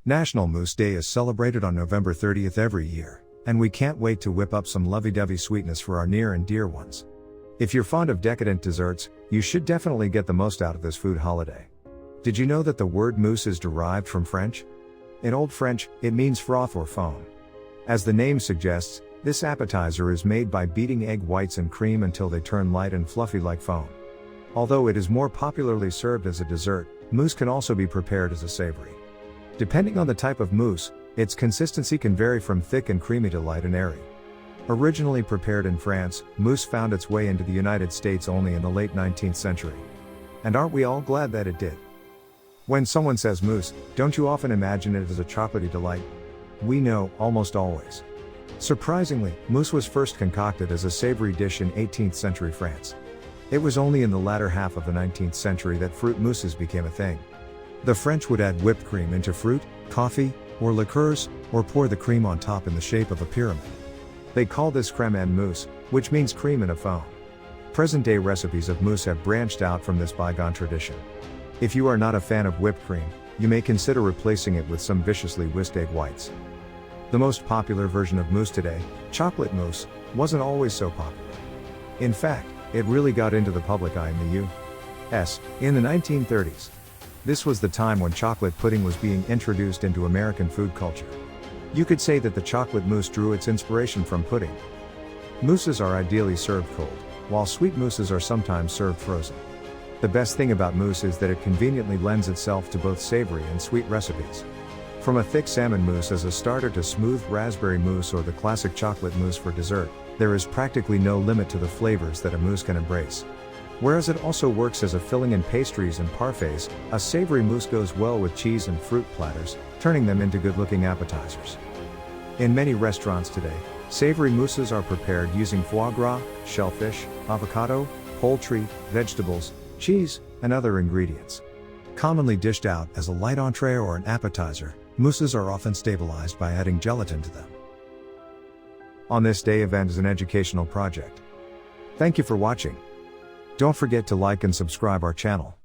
National Mousse Day is celebrated on November 30th every year, and we can't wait to whip up some lovey-dovey sweetness for our near and dear ones. If you're fond of decadent desserts, you should definitely get the most out of this food holiday. Did you know that the word mousse is derived from French? In Old French, it means froth or foam. As the name suggests, this appetizer is made by beating egg whites and cream until they turn light and fluffy like foam. Although it is more popularly served as a dessert, mousse can also be prepared as a savory. Depending on the type of mousse, its consistency can vary from thick and creamy to light and airy. Originally prepared in France, mousse found its way into the United States only in the late 19th century. And aren't we all glad that it did? When someone says mousse, don't you often imagine it as a chocolatey delight? We know, almost always. Surprisingly, mousse was first concocted as a savory dish in 18th century France. It was only in the latter half of the 19th century that fruit mousses became a thing. The French would add whipped cream into fruit, coffee, or liqueurs, or pour the cream on top in the shape of a pyramid. They call this crème en mousse, which means cream in a foam. Present-day recipes of mousse have branched out from this bygone tradition. If you are not a fan of whipped cream, you may consider replacing it with some viciously whisked egg whites. The most popular version of mousse today, chocolate mousse, wasn't always so popular. In fact, it really got into the public eye in the U.S. in the 1930s. This was the time when chocolate pudding was being introduced into American food culture. You could say that the chocolate mousse drew its inspiration from pudding. Mousses are ideally served cold, while sweet mousses are sometimes served frozen. The best thing about mousse is that it conveniently lends itself to both savory and sweet recipes. From a thick salmon mousse as a starter to smooth raspberry mousse or the classic chocolate mousse for dessert, there is practically no limit to the flavors that a mousse can embrace. Whereas it also works as a filling in pastries and parfaits, a savory mousse goes well with cheese and fruit platters, turning them into good-looking appetizers. In many restaurants today, savory mousses are prepared using foie gras, shellfish, avocado, poultry, vegetables, cheese, and other ingredients. Commonly dished out as a light entree or an appetizer, mousses are often stabilized by adding gelatin to them. On This Day event is an educational project. Thank you for watching. Don't forget to like and subscribe our channel.